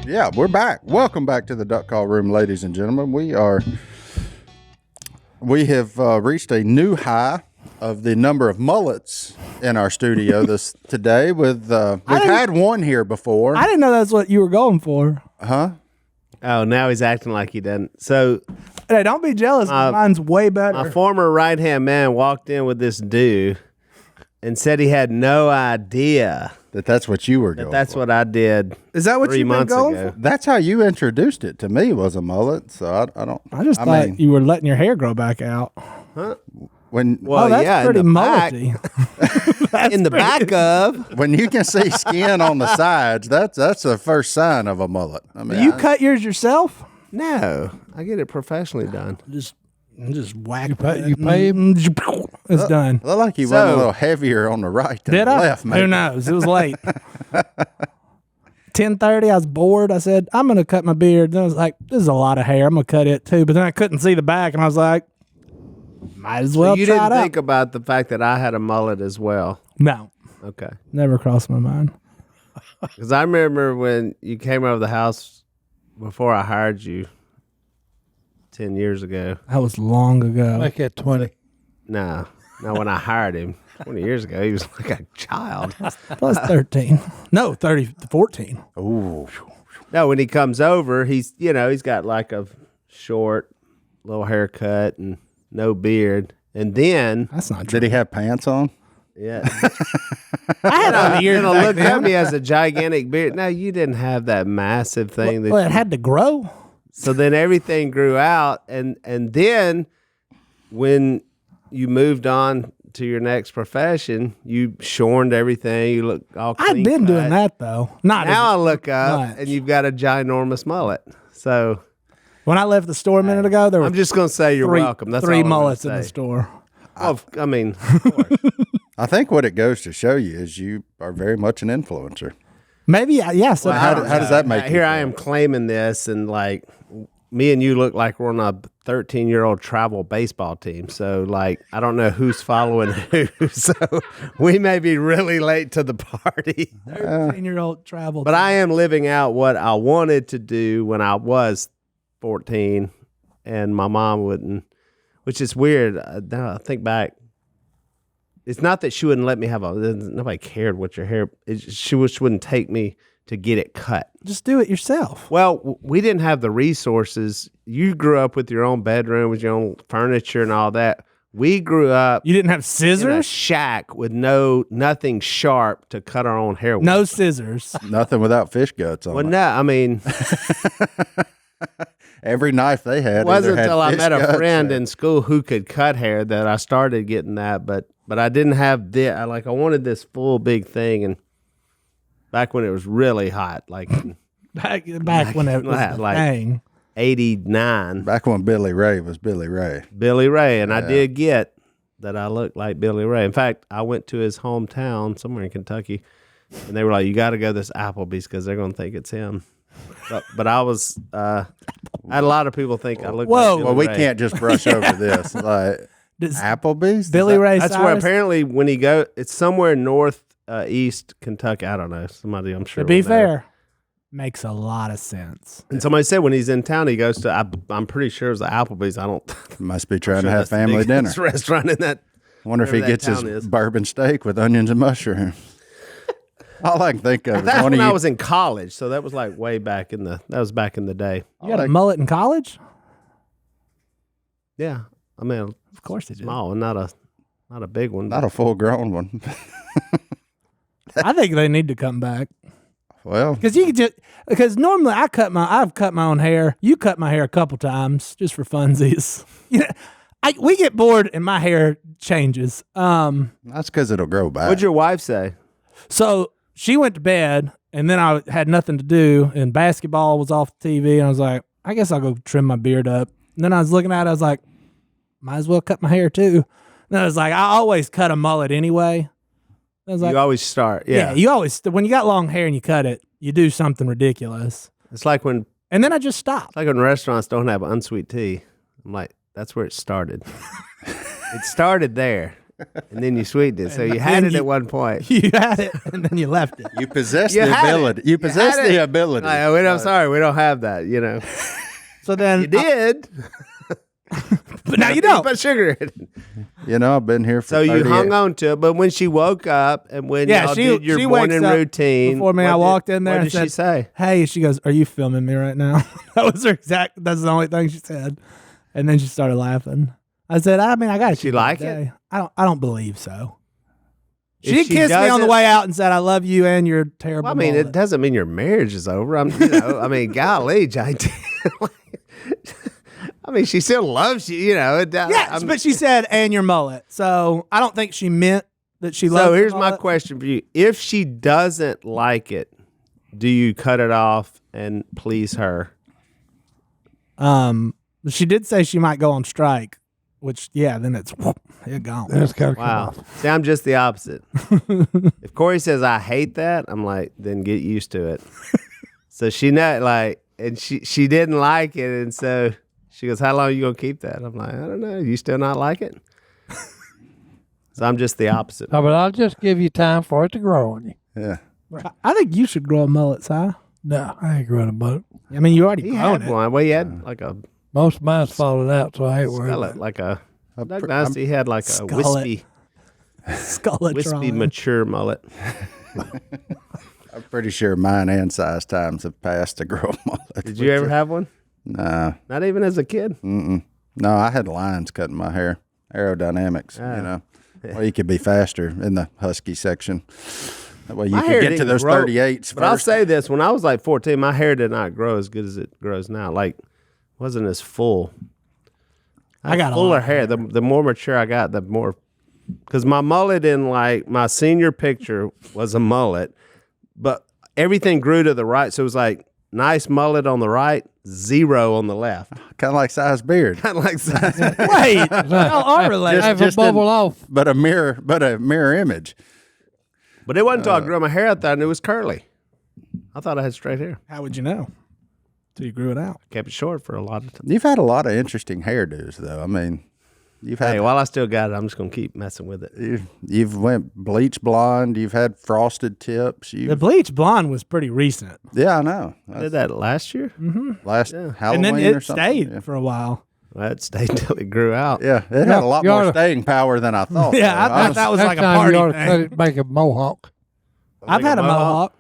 Yeah, we're back. Welcome back to the Duck Call Room, ladies and gentlemen. We have reached a new high of the number of mullets in our studio today. We've had one here before. I didn't know that's what you were going for. Huh? Oh, now he's acting like he doesn't. So, hey, don't be jealous. Mine's way better. My former right-hand man walked in with this dude and said he had no idea that's what you were going that's for. what I did. Is that what 3 you've been months going ago. for? That's how you introduced it to me, was a mullet. So I just thought you were letting your hair grow back out. Huh? That's pretty mullety. In the back of. When you can see skin on the sides, that's the first sign of a mullet. I mean, Do you cut yours yourself? No, I get it professionally done. Just whack. You pay him? It's done. Looked like you went a little heavier on the right than Did the I? left. Maybe. Who knows? It was late. 10:30. I was bored. I said, I'm going to cut my beard. And I was like, this is a lot of hair. I'm going to cut it too. But then I couldn't see the back, and I was like, might as well So you try didn't it think about the fact that I had a mullet as well? No. Okay. Never crossed my mind. Because I remember when you came over the house before I hired you 10 years ago. That was long ago. Make it 20. No, when I hired him 20 years ago, he was like a child. Plus 13. No, 14. Ooh. No, when he comes over, he's got like a short little haircut and no beard. And then, That's not true. Did he have pants on? yeah, I had a beard gonna back look then. at me as a gigantic beard. No, you didn't have that massive thing. Well, it had to grow. So then everything grew out, and then when you moved on to your next profession, you shorned everything. You look all clean I'd been cut. doing that though. Not Now I as look up much. and you've got a ginormous mullet. So When I left the store a minute ago, there were I'm just gonna say you're welcome. That's three all I'm gonna mullets in the say. store. Well, I mean, of course. I think what it goes to show you is you are very much an influencer. Maybe, yeah. So How does that make you Here feel? I am claiming this, and like me and you look like we're on a 13-year-old travel baseball team. So like I don't know who's following who. So we may be really late to the party. 13-year-old travel. But I am living out what I wanted to do when I was 14, and my mom wouldn't, which is weird. Now I think back, it's not that she wouldn't let me have nobody cared what your hair, she wouldn't take me to get it cut. just do it yourself. Well, we didn't have the resources. You grew up with your own bedroom, with your own furniture and all that. We grew up You didn't have in a scissors? shack with nothing sharp to cut our own hair with. No scissors. Nothing without fish guts on Well, it. no, I mean, Every knife they had. it wasn't either had until I fish met a guts friend or- in school who could cut hair that I started getting that. But I didn't have this. I wanted this full big thing, and back when it was really hot, like in Back when it was the like- thing. '89, Back when Billy Ray was Billy Ray. Billy Ray, and I did get that I looked like Billy Ray. In fact, I went to his hometown somewhere in Kentucky, and they were like, "You got to go to this Applebee's because they're going to think it's him." But I was, I had a lot of people think I looked Whoa. like Billy Well, we Ray. can't just brush over this. Like Does Applebee's? Billy Ray That's Cyrus, where apparently when he go, it's somewhere north east Kentucky. I don't know. Somebody I'm sure. to be will know. fair, makes a lot of sense. And somebody said when he's in town, he goes to. I'm pretty sure it's the Applebee's. I don't. Must be trying sure to have that's the family dinner. biggest restaurant in that. Wonder if he wherever that gets his town is. bourbon steak with onions and mushrooms. All I can think of is That's one when of I you. was in college, so that was like way back in the. That was back in the day. You got a mullet in college? Yeah, I mean, Of course they do. small and not a big one. Not a full grown one. I think they need to come back. Well, Because normally I've cut my own hair. You cut my hair a couple times just for funsies. You know, we get bored and my hair changes. that's because it'll grow back. What'd your wife say? So she went to bed and then I had nothing to do and basketball was off the TV and I was like, I guess I'll go trim my beard up. And then I was looking at it, I was like, might as well cut my hair too. And I was like, I always cut a mullet anyway. I was like, You always start. yeah, you always, when you got long hair and you cut it, you do something ridiculous. It's like when And then I just stopped. restaurants don't have unsweet tea. I'm like, that's where it started. It started there, and then you sweetened it. So you had then it you- at one point. You had it, and then you left it. You possess You the had it. ability. You possess had the it. ability. Like, I'm sorry, we don't have that. You know, So then, you did, but now you don't. Put sugar in it. You know, I've been here for So you 38 hung on to it. But when she woke up and when Yeah, y'all she- did your she wakes morning up routine, before me. I walked in there What and did she say? Hey, she goes, "Are you filming me right now?" That was her exact. That's the only thing she said, and then she started laughing. I said, "I mean, I got to." She like it? I don't believe so. She If did she kiss me on the doesn't- way out and said, "I love you and you're terrible." Well, I mean, mullet." it doesn't mean your marriage is over. I mean, golly, Johnny. I mean, she still loves you. You know. Yes, but she said, "And your mullet." So I don't think she meant that she loves. So the here's my mullet. question for you: if she doesn't like it, do you cut it off and please her? She did say she might go on strike, which then it's it gone. That's got to come Wow. off. See, I'm just the opposite. If Corey says I hate that, I'm like, then get used to it. So she not like, and she didn't like it, and so she goes, "How long are you gonna keep that?" I'm like, "I don't know. You still not like it?" So I'm just the opposite. No, but I'll just give you time for it to grow on you. Yeah. I think you should grow a mullet, Si. No, I ain't growing a mullet. I mean, you already He grown had it. one. Well, he had like a Most of mine's falling out, so I ain't worried about skullet, it. like a. Doug pr- Dynasty had like a Skullet. wispy Skulletron. mature mullet. I'm pretty sure mine and size times have passed to grow a mullet. Did you ever have one? Nah. Not even as a kid. No, I had lines cutting my hair. Aerodynamics, you know. Well, you could be faster in the husky section. That way you My could hair get to didn't those grow, 38s But I'll first. say this: when I was like 14, my hair did not grow as good as it grows now. Like, wasn't as full. I got a fuller lot of hair. The more mature I got, the more. Because my mullet in like my senior picture was a mullet, but everything grew to the right, so it was like nice mullet on the right, 0 on the left. Kind of like size beard. Kind of like Wait, y'all are related. Have a just bubble in- off. But a mirror image. But it wasn't until I grew my hair out that I knew it was curly. I thought I had straight hair. How would you know? Till you grew it out. Kept it short for a lot of time. You've had a lot of interesting hairdos, though. I mean, you've had Hey, while I still got it, I'm just gonna keep messing with it. you've went bleach blonde. You've had frosted tips. The bleach blonde was pretty recent, Yeah, I know. I did that last year. Last and Halloween then or it something. stayed Yeah. for a while. Well, it stayed till it grew out. Yeah, it had a lot you more oughta- staying power than I thought. Yeah, though. I thought that was Next like a time party you ought to thing. cut it, make a mohawk. I've had a mohawk.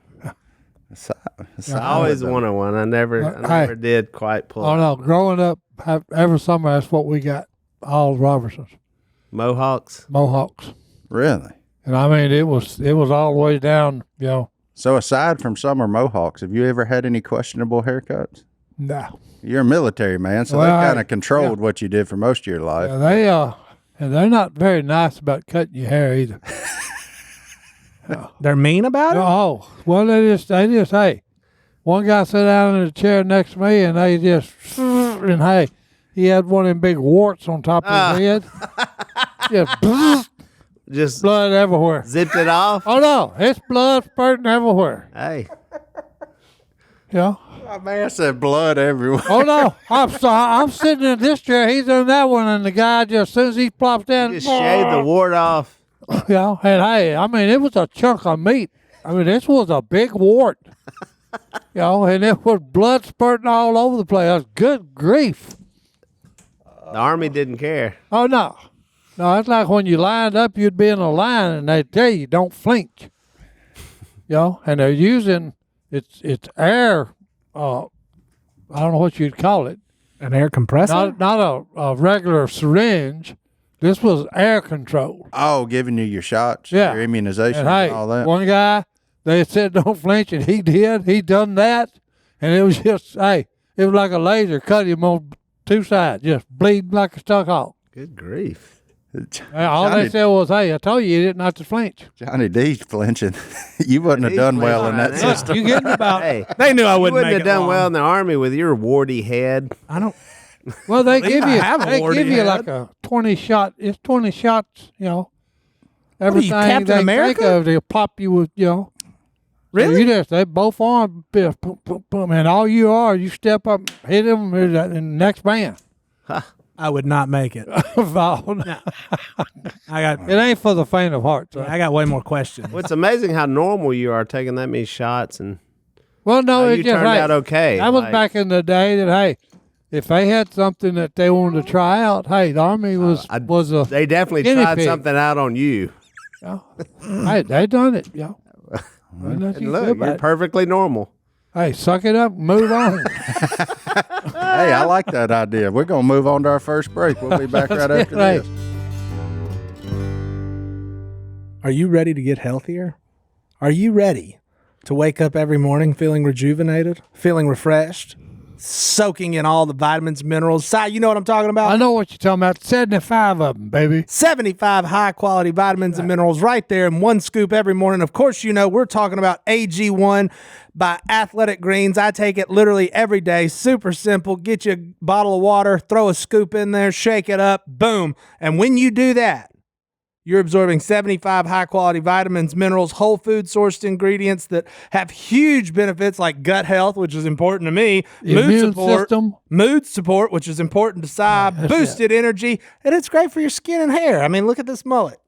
I always wanted one. I never Hey. did quite pull Oh it. no, growing up, every summer that's what we got. All Robertsons, Mohawks. mohawks, Really? and I mean it was all the way down. You know, So aside from summer mohawks, have you ever had any questionable haircuts? no, You're a military man, so Well, they kind of controlled what you did for most of your life. and they're not very nice about cutting your hair either. They're mean about it. Oh, well, they just hey, one guy sat down in the chair next to me, and they just and hey, he had one of them big warts on top of his head, just Just blood everywhere. zipped it off. Oh no, it's blood spurting everywhere. Hey, You know. My man said blood everywhere. Oh no, I'm sitting in this chair. He's in that one, and the guy just as soon as he plops down, just shaved the wart off. You know, and hey, I mean, it was a chunk of meat. I mean, this was a big wart. You know, and it was blood spurting all over the place. Good grief. The army didn't care. Oh no, no, it's like when you lined up, you'd be in a line, and they tell you don't flinch. You know, and they're using it's air. I don't know what you'd call it. An air compressor. Not a regular syringe. This was air control. Oh, giving you your shots, Yeah. your immunization, And hey, and all that. one guy, they said don't flinch, and he did. He done that, and it was just hey, it was like a laser cut him on two sides, just bleeding like a stuck hawk. Good grief. And all Johnny, they said was, "Hey, I told you didn't have to flinch." Johnny D's flinching. You wouldn't have He's done well in that flinching. system. You getting about? Hey, They knew I you wouldn't wouldn't make have it done long. well in the army with your warty head. I don't. Well, they least give I you have a they warty give you head. like a 20 shot. It's 20 shots. You know, are you, everything Captain they America? think of, they'll pop you with. You know, Really? So you just they both arms, boom, boom, boom, and all you step up, hit them, and the next man. I would not make it. Val, I got it ain't for the faint of heart. Son. I got way more questions. Well, it's amazing how normal you are taking that many shots and Well, no, how it you just turned hey, out okay. That was Like, back in the day that hey, if they had something that they wanted to try out, hey, the Army was a they definitely guinea tried pig. something out on you. hey, they done it, yo. And look, you're perfectly normal. Hey, suck it up, move on. Hey, I like that idea. We're going to move on to our first break. We'll be back right after right. this. Are you ready to get healthier? Are you ready to wake up every morning feeling rejuvenated, feeling refreshed, soaking in all the vitamins, minerals? Si, you know what I'm talking about? I know what you're talking about. 75 of them, baby. 75 high-quality vitamins and minerals right there in one scoop every morning. Of course, you know we're talking about AG1 by Athletic Greens. I take it literally every day. Super simple. Get you a bottle of water, throw a scoop in there, shake it up, boom. And when you do that, you're absorbing 75 high-quality vitamins, minerals, whole food sourced ingredients that have huge benefits like gut health, which is important to me, Immune system. mood support, which is important to Si, boosted energy, and it's great for your skin and hair. I mean, look at this mullet.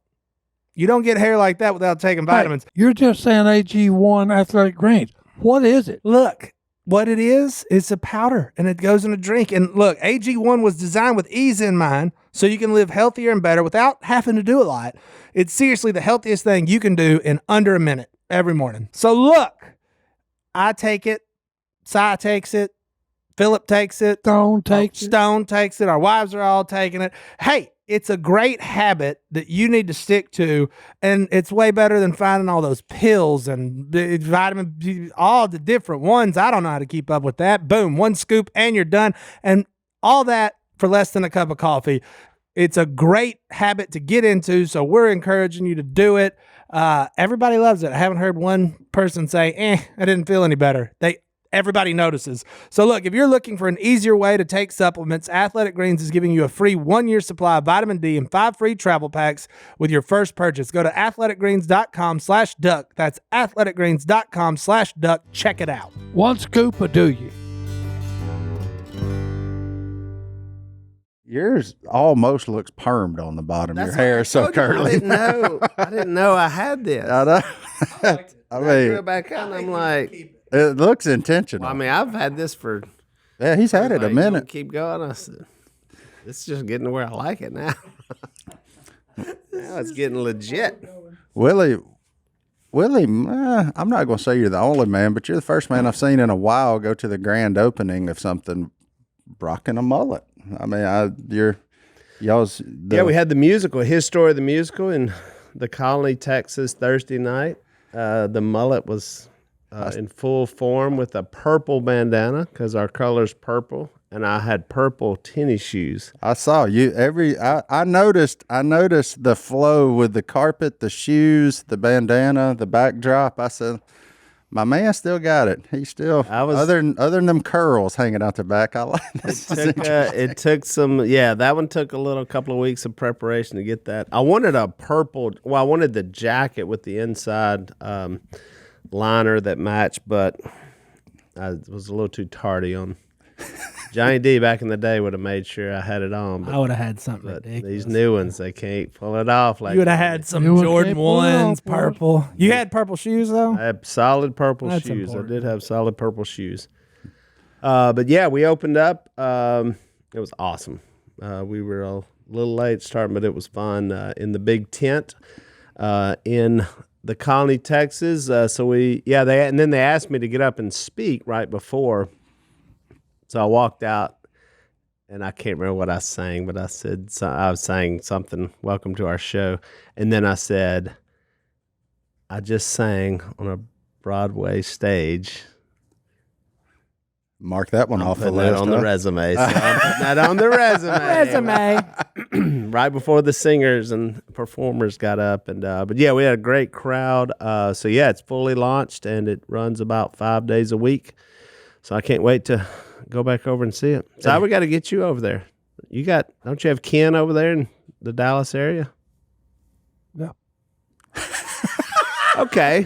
You don't get hair like that without taking vitamins. Hey, you're just saying AG1 Athletic Greens. What is it? Look, what it is, it's a powder, and it goes in a drink. And look, AG1 was designed with ease in mind, so you can live healthier and better without having to do a lot. It's seriously the healthiest thing you can do in under a minute every morning. So look, I take it, Si takes it, Phillip takes it, Stone takes it. Stone takes it, our wives are all taking it. Hey, it's a great habit that you need to stick to, and it's way better than finding all those pills and vitamin, all the different ones. I don't know how to keep up with that. Boom, one scoop and you're done. And all that for less than a cup of coffee. It's a great habit to get into, so we're encouraging you to do it. Everybody loves it. I haven't heard one person say, I didn't feel any better. Everybody notices. So look, if you're looking for an easier way to take supplements, Athletic Greens is giving you a free 1-year supply of vitamin D and 5 free travel packs with your first purchase. Go to athleticgreens.com/duck. That's athleticgreens.com/duck. Check it out. One scoop will do you. Yours almost looks permed on the bottom. Your hair is so curly. I didn't know I had this. I know. I Grew mean, back out and I'm like, it looks intentional. I mean, I've had this for Yeah, he's had it a like, minute. "Don't keep going." I said, it's just getting to where I like it now. Now it's getting legit. Willie, I'm not going to say you're the only man, but you're the first man I've seen in a while go to the grand opening of something rocking a mullet. I mean, y'all's. Yeah, we had the musical, his story of the musical in the Colony, Texas, Thursday night. The mullet was in full form with a purple bandana because our color's purple, and I had purple tennis shoes. I saw you I noticed the flow with the carpet, the shoes, the bandana, the backdrop. I said, my man still got it. He still other than them curls hanging out the back. I like that. It took some, that one took a couple of weeks of preparation to get that. I wanted a purple, I wanted the jacket with the inside liner that matched, but I was a little too tardy on. Johnny D back in the day would have made sure I had it on. But, I would have had something but ridiculous. these new ones, they can't pull it off. Like You would have had some You Jordan can't pull it 1s, off, boy. purple. You had purple shoes, though? I had solid purple That's shoes. important. I did have solid purple shoes. But yeah, we opened up. It was awesome. We were a little late starting, but it was fun in the big tent in the Colony, Texas. Then they asked me to get up and speak right before. So I walked out, and I can't remember what I sang, but I said I was saying something, "Welcome to our show," and then I said, "I just sang on a Broadway stage." Mark that one off the Putting that list. on the resume. So I'm putting that on the resume. Right before the singers and performers got up, and but yeah, we had a great crowd. So yeah, it's fully launched and it runs about 5 days a week. So I can't wait to go back over and see it. So we got to get you over there. Don't you have Ken over there in the Dallas area? Yeah. Okay.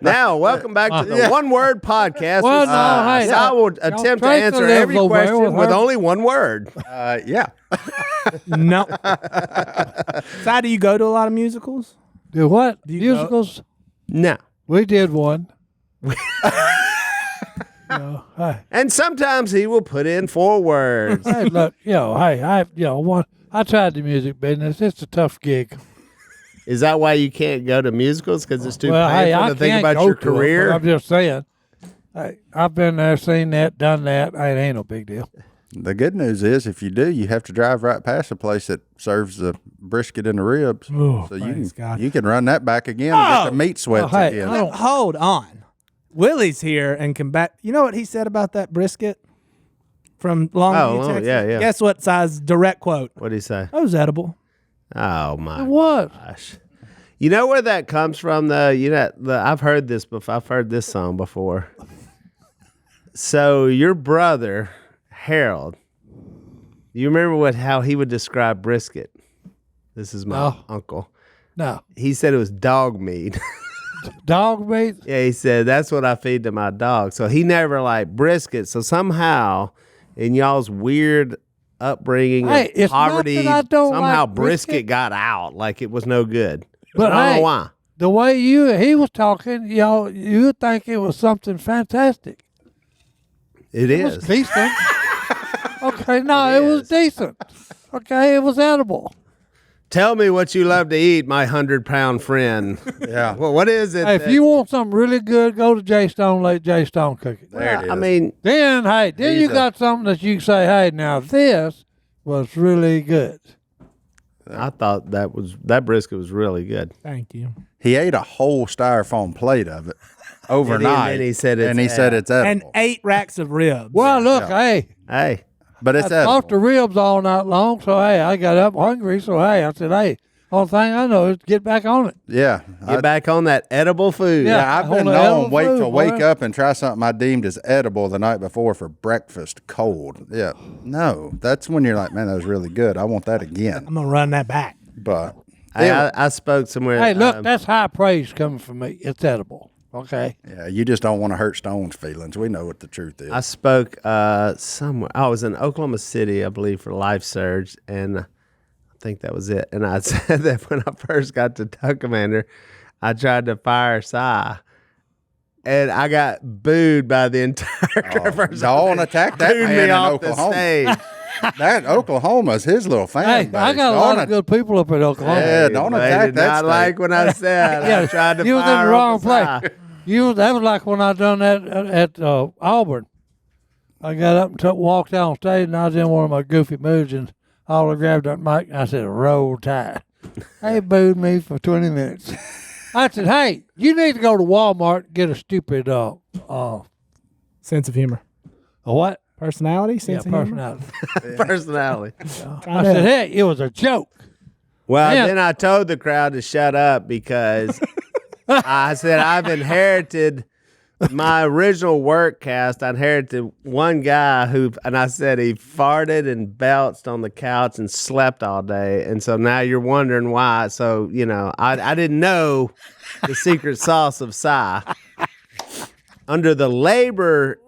Now, welcome back to the One Word Podcast. Well, no, hey, I will attempt to answer every question with only one word. Yeah. No. Si, do you go to a lot of musicals? Do what? Do you Musicals? No. We did one. Hey. And sometimes he will put in 4 words. Hey, look, I tried the music business. It's a tough gig. Is that why you can't go to musicals? Because it's too Well, hey, painful I to think can't about go your to 'em, but career? I'm just saying. Hey, I've been there, seen that, done that. Hey, it ain't no big deal. The good news is, if you do, you have to drive right past a place that serves the brisket and the ribs. Oh, So praise God. you can run that back again and get the meat sweats hey, again. I don't- Hold on. Willie's here and can back. You know what he said about that brisket from Longview, Texas? yeah. Guess what size direct quote? What do you say? That was edible. Oh, my What? gosh. You know where that comes from, though? I've heard this before. I've heard this song before. So your brother, Harold, you remember how he would describe brisket? This is my uncle. No. He said it was dog meat. Dog meat? Yeah, he said, that's what I feed to my dog. So he never liked brisket. So somehow, in y'all's weird upbringing Hey, of it's not poverty, that I don't somehow like brisket. got out like it was no good. But I don't hey, know why. the way he was talking, you would think it was something fantastic. It It was is. decent. Okay, no, it was decent. Okay, it was edible. Tell me what you love to eat, my 100-pound friend. Yeah. Well, what is it? Hey, if you want something really good, go to J Stone, let J Stone cook it. There it is. I mean, Then He's you got something that you can say, hey, now this was really good. I thought that brisket was really good. Thank you. He ate a whole styrofoam plate of it overnight. And he said it's edible. And 8 racks of ribs. Well, look, hey, Hey, but it's I talked to edible. ribs all night long, so hey, I got up hungry, so hey, I said, hey, only thing I know is get back on it. Yeah. get back on that edible food. Yeah. Yeah, I've been Hold on, known edible food, boy. wake up and try something I deemed as edible the night before for breakfast, cold. Yeah, no, that's when you're like, man, that was really good. I want that again. I'm going to run that back. But I spoke somewhere. Hey, look, that's high praise coming from me. It's edible. Okay. yeah, you just don't want to hurt Stone's feelings. We know what the truth is. I spoke somewhere. I was in Oklahoma City, I believe, for Life Surge, and I think that was it. And I said that when I first got to Duck Commander, I tried to fire Si, and I got booed by the entire conference. Don't attack that Booed man me in off the Oklahoma. stage. That Oklahoma's his little fan Hey, base. I got a lot of good people up in Oklahoma. Yeah, don't They attack did that not state. like when I said I tried to you was in fire the wrong up place. That was like when I done that at Auburn. I got up and walked out on stage, and I was in one of my goofy moods, and all I grabbed that mic, and I said, "Roll Tide." They booed me for 20 minutes. I said, "Hey, you need to go to Walmart and get a stupid Sense of humor. a what? Personality? Sense of humor? Personality." personality. I said, "Hey, it was a joke." Well, Yeah. then I told the crowd to shut up because I said I've inherited my original work cast. I inherited one guy and I said he farted and belched on the couch and slept all day. And so now you're wondering why. So, I didn't know the secret sauce of Si. Under the labor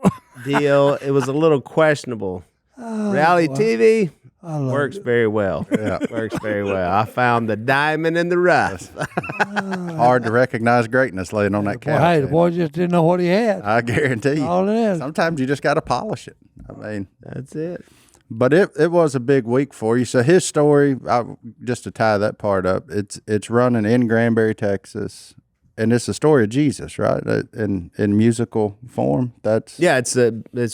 deal, it was a little questionable. Reality TV works very well. Yeah, works very well. I found the diamond in the rough. Hard to recognize greatness laying on that couch. Well, hey, the boy just didn't know what he had. I guarantee you. All it is. Sometimes you just got to polish it. I mean, That's it. but it was a big week for you. So his story, just to tie that part up, it's running in Granbury, Texas, and it's the story of Jesus, right? In musical form. It's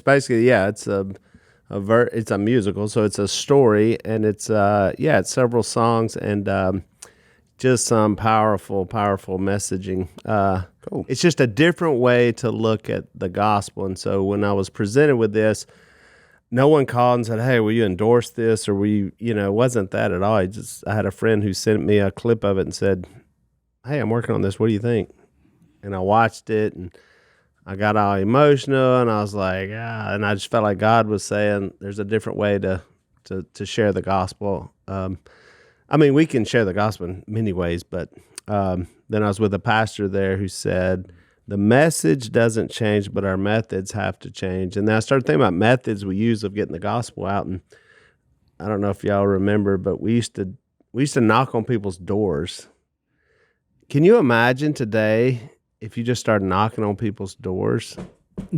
basically it's a musical, so it's a story, and it's several songs and just some powerful messaging. Cool. It's just a different way to look at the gospel. And so when I was presented with this, no one called and said, "Hey, will you endorse this?" Or it wasn't that at all. I had a friend who sent me a clip of it and said, "Hey, I'm working on this. What do you think?" And I watched it, and I got all emotional, and I was like, and I just felt like God was saying, "There's a different way to share the gospel." We can share the gospel in many ways, but then I was with a pastor there who said, the message doesn't change, but our methods have to change. And then I started thinking about methods we use of getting the gospel out. And I don't know if y'all remember, but we used to knock on people's doors. Can you imagine today if you just started knocking on people's doors?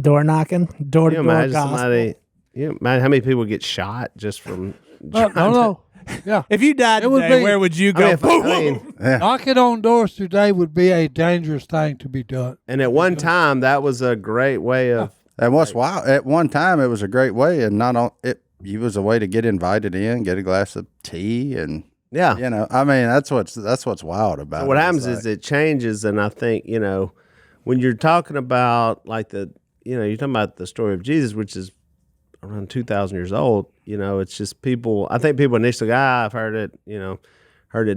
Door knocking, door to door imagine gospel. Imagine how many people get shot just from No. Yeah. If you died today, where would you go? Knocking on doors today would be a dangerous thing to be done. And at one time, that was a great way of. And what's wild, at one time, it was a great way, and not on it. It was a way to get invited in, get a glass of tea, and Yeah. you know, I mean, that's what's wild about it. What happens is it changes, and I think, you know, when you're talking about like you're talking about the story of Jesus, which is around 2,000 years old, you know, it's just I think people initially, I've heard it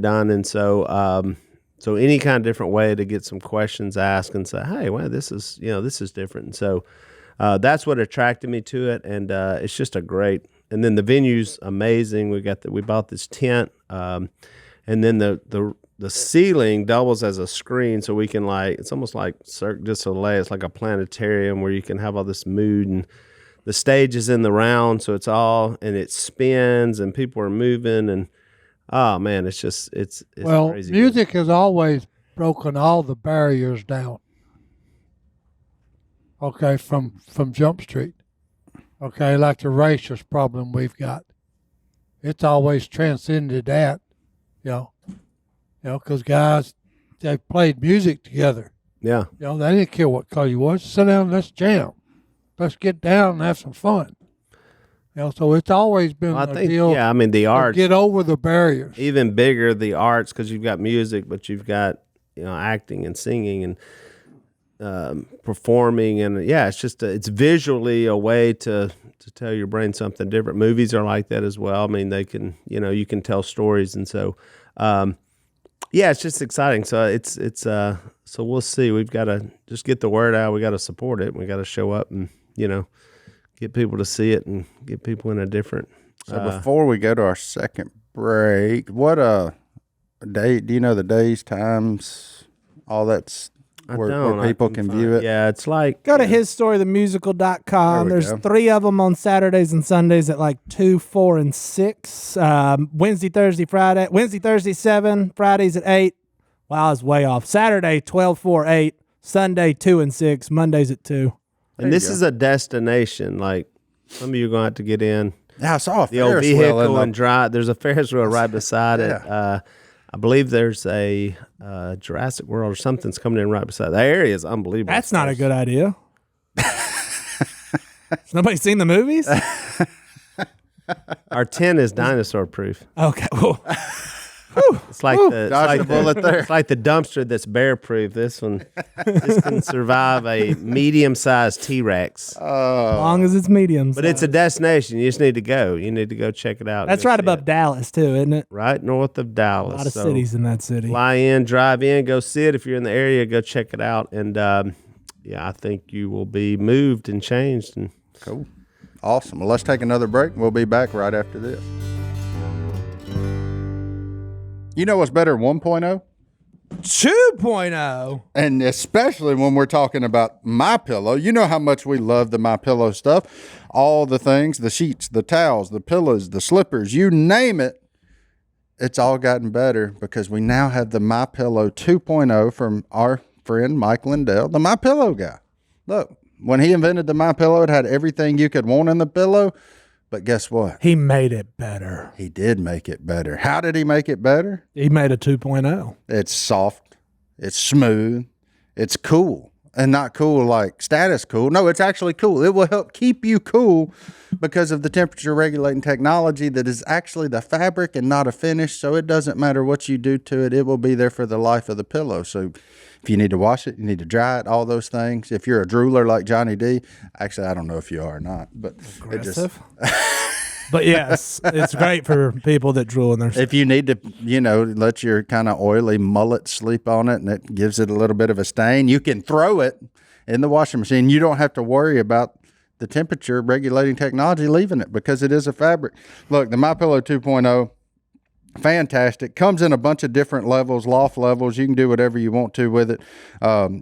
done. And so, so any kind of different way to get some questions asked and say, hey, well, this is different. And so, that's what attracted me to it. And, it's just and then the venue's amazing. We bought this tent, and then the ceiling doubles as a screen, so we can it's almost like Cirque du Soleil. It's like a planetarium where you can have all this mood, and the stage is in the round, so and it spins, and people are moving, and oh man, it's crazy. Music has always broken all the barriers down. Okay, from Jump Street. Okay, like the racist problem we've got. It's always transcended that, because guys, they played music together. Yeah. They didn't care what color you was. Sit down, let's jam. Let's get down and have some fun. So it's always been a deal. Yeah, I mean, the arts. Get over the barriers. Even bigger, the arts, because you've got music, but you've got, acting and singing and performing. And yeah, it's just, it's visually a way to tell your brain something different. Movies are like that as well. I mean, they can, you can tell stories. And so, yeah, it's just exciting. So so we'll see. We've got to just get the word out. We got to support it. We got to show up and, get people to see it and get people in a different. So before we go to our second break, what day? Do you know the days, times, all that's where people can view it? Yeah, it's like go to hisstorythemusical.com. There's 3 of them on Saturdays and Sundays at like 2, 4, and 6. Wednesday, Thursday, 7. Fridays at 8. Wow, I was way off. Saturday 12, 4, 8. Sunday 2 and 6. Mondays at 2. And this is a destination. Like some of you are going to have to get in. Yeah, I saw the old vehicle and drive. There's a Ferris wheel right beside it. I believe there's a Jurassic World or something's coming in right beside. The area is unbelievable. That's not a good idea. Has nobody seen the movies? Our tent is dinosaur proof. Okay, well. It's like it's like the dumpster that's bear proof. This can survive a medium sized T-Rex. As long as it's medium. But it's a destination. You just need to go. You need to go check it out. That's right above Dallas too, isn't it? Right north of Dallas. A lot of cities in that city. Fly in, drive in, go see it. If you're in the area, go check it out. And yeah, I think you will be moved and changed. And cool. Awesome. Well, let's take another break. We'll be back right after this. You know what's better, 1.0? 2.0. And especially when we're talking about MyPillow. You know how much we love the MyPillow stuff. All the things, the sheets, the towels, the pillows, the slippers, you name it. It's all gotten better because we now have the MyPillow 2.0 from our friend Mike Lindell, the MyPillow guy. Look, when he invented the MyPillow, it had everything you could want in the pillow. But guess what? He made it better. He did make it better. How did he make it better? He made a 2.0. It's soft. It's smooth. It's cool. And not cool like status cool. No, it's actually cool. It will help keep you cool because of the temperature regulating technology that is actually the fabric and not a finish. So it doesn't matter what you do to it. It will be there for the life of the pillow. So if you need to wash it, you need to dry it, all those things. If you're a drooler like Johnny D, actually, I don't know if you are or not, but aggressive. But yes, it's great for people that drool in their sleep. If you need to, let your kind of oily mullet sleep on it and it gives it a little bit of a stain, you can throw it in the washing machine. You don't have to worry about the temperature regulating technology leaving it because it is a fabric. Look, the MyPillow 2.0, Fantastic. Comes in a bunch of different levels, loft levels. You can do whatever you want to with it.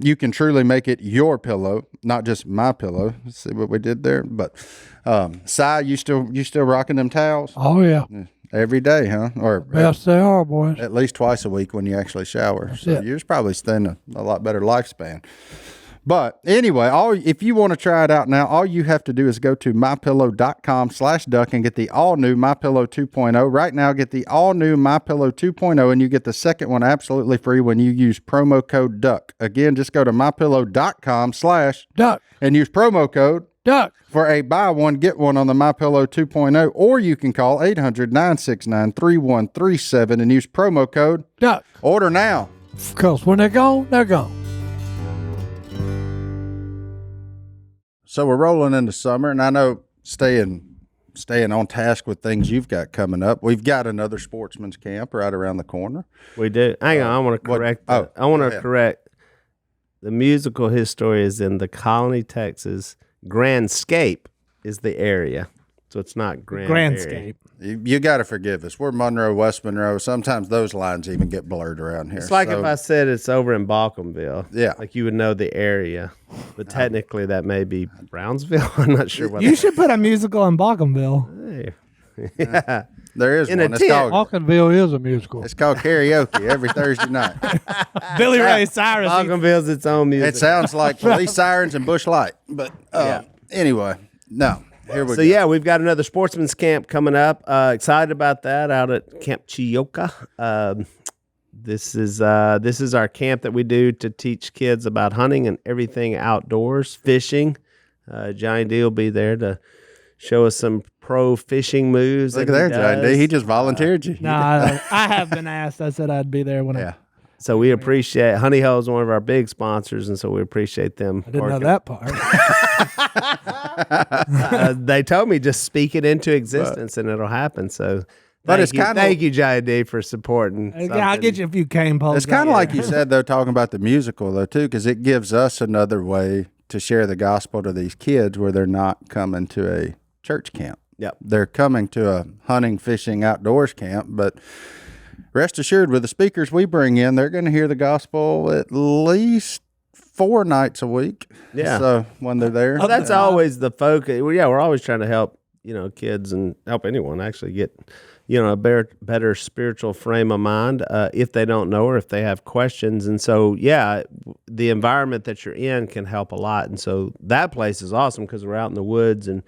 You can truly make it your pillow, not just my pillow. See what we did there? But Si, you still rocking them towels? Oh, yeah. Every day, huh? Or Yes, they are, boys. at least twice a week when you actually shower. So it. you're probably staying a lot better lifespan. But anyway, if you want to try it out now, all you have to do is go to mypillow.com/duck and get the all-new MyPillow 2.0. Right now, get the all-new MyPillow 2.0, and you get the second one absolutely free when you use promo code DUCK. Again, just go to mypillow.com/duck Duck. and use promo code Duck. for a buy one, get one on the MyPillow 2.0, or you can call 800-969-3137 and use promo code Duck. Order now. Because when they're gone, they're gone. So we're rolling into summer, and I know staying on task with things you've got coming up. We've got another sportsman's camp right around the corner. We do. Hang on, I want to correct. I want to correct. The musical history is in the Colony, Texas. Grandscape is the area, so it's not Grandscape. You got to forgive us. We're Monroe, West Monroe. Sometimes those lines even get blurred around here. It's like if I said it's over in Balcomville. Yeah. Like you would know the area. But technically that may be Brownsville. I'm not sure what. You should put a musical in Balcomville. Yeah. there is in one. a It's tent. called, Balkanville is a musical. it's called karaoke every Thursday night. Billy Ray Cyrus. Balcomville's its own music. It sounds like police sirens and Bush Light. But anyway, no. Here we go. So yeah, we've got another sportsman's camp coming up. Excited about that out at Camp Chioka. This is our camp that we do to teach kids about hunting and everything outdoors, fishing. Johnny D will be there to show us some pro fishing moves. Look at there, Johnny D. He just volunteered you. No, I have been asked. I said I'd be there when Yeah. So we appreciate Honey Hole is one of our big sponsors, and so we appreciate them. I didn't know that part. They told me just speak it into existence and it'll happen. So, But it's thank you, Johnny D, for supporting. I'll get you a few cane poles. It's kind of like you said, though, talking about the musical, though, too, because it gives us another way to share the gospel to these kids where they're not coming to a church camp. Yep. They're coming to a hunting, fishing, outdoors camp, but rest assured, with the speakers we bring in, they're going to hear the gospel at least 4 nights a week. Yeah. So when they're there. Well, that's always the focus. Well, yeah, we're always trying to help, kids and help anyone actually get, a better spiritual frame of mind if they don't know or if they have questions. And so, yeah, the environment that you're in can help a lot. And so that place is awesome because we're out in the woods and,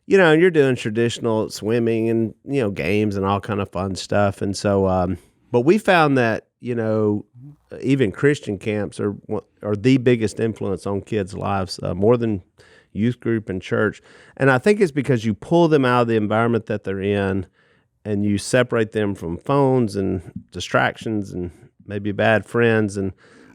and you're doing traditional swimming and, games and all kind of fun stuff. And so, but we found that, even Christian camps are the biggest influence on kids' lives, more than youth group and church. And I think it's because you pull them out of the environment that they're in and you separate them from phones and distractions and maybe bad friends and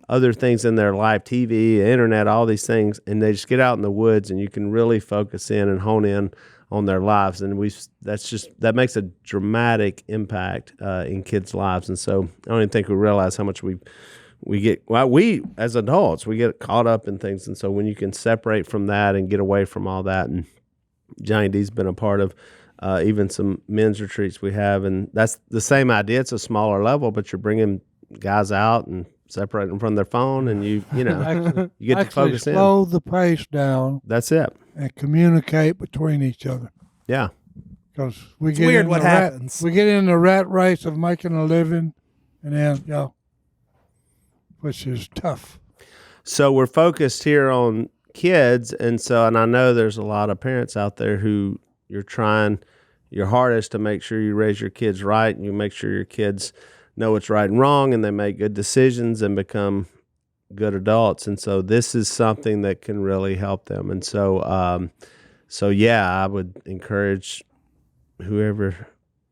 other things in their life, TV, internet, all these things, and they just get out in the woods and you can really focus in and hone in on their lives. And that makes a dramatic impact in kids' lives. And so I don't even think we realize how much we as adults, we get caught up in things. And so when you can separate from that and get away from all that, and Johnny D's been a part of even some men's retreats we have, and that's the same idea. It's a smaller level, but you're bringing guys out and separating them from their phone, and you get to focus in. Slow the pace down. That's it. And communicate between each other. Yeah. Because we It's get weird in what the happens. We get in the rat race of making a living, and then which is tough. So we're focused here on kids, and I know there's a lot of parents out there who you're trying your hardest to make sure you raise your kids right, and you make sure your kids know what's right and wrong, and they make good decisions and become good adults. And so this is something that can really help them. And so, I would encourage whoever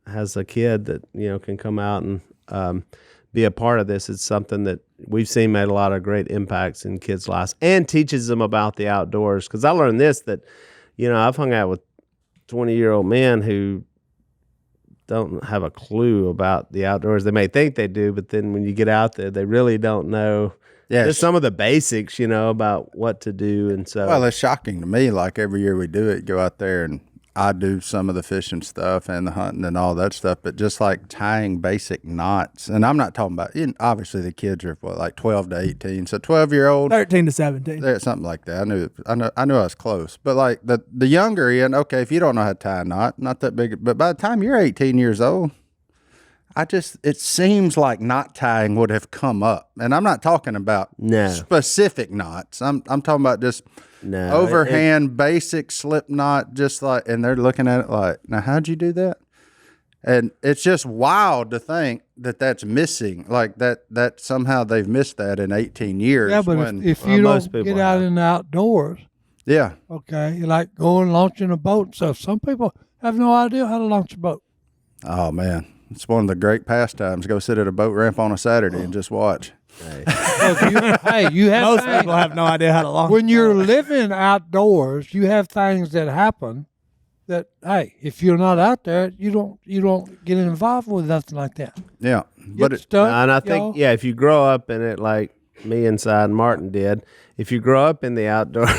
has a kid that, can come out and be a part of this. It's something that we've seen made a lot of great impacts in kids' lives and teaches them about the outdoors. Because I learned this, that, I've hung out with 20-year-old men who don't have a clue about the outdoors. They may think they do, but then when you get out there, they really don't know. Yes. There's some of the basics, about what to do. And so, Well, it's shocking to me. Like every year we do it, go out there and I do some of the fishing stuff and the hunting and all that stuff, but just like tying basic knots. And I'm not talking about, obviously the kids are like 12 to 18. So 12-year-old, 13 to 17. there, something like that. I knew I was close, but like the younger end, okay, if you don't know how to tie a knot, not that big, but by the time you're 18 years old, it seems like knot tying would have come up. And I'm not talking about specific knots. I'm talking about just overhand basic slip knot, just like, and they're looking at it like, now how'd you do that? And it's just wild to think that that's missing, like that somehow they've missed that in 18 years. Yeah, but if you don't get out in the outdoors, okay, like going launching a boat and stuff. Some people have no idea how to launch a boat. Oh man, it's one of the great pastimes. Go sit at a boat ramp on a Saturday and just watch. You have most people have no idea how to launch. When you're living outdoors, you have things that happen that, hey, if you're not out there, you don't get involved with nothing like that. Yeah, but and I think if you grow up in it like me and Si and Martin did, if you grow up in the outdoors.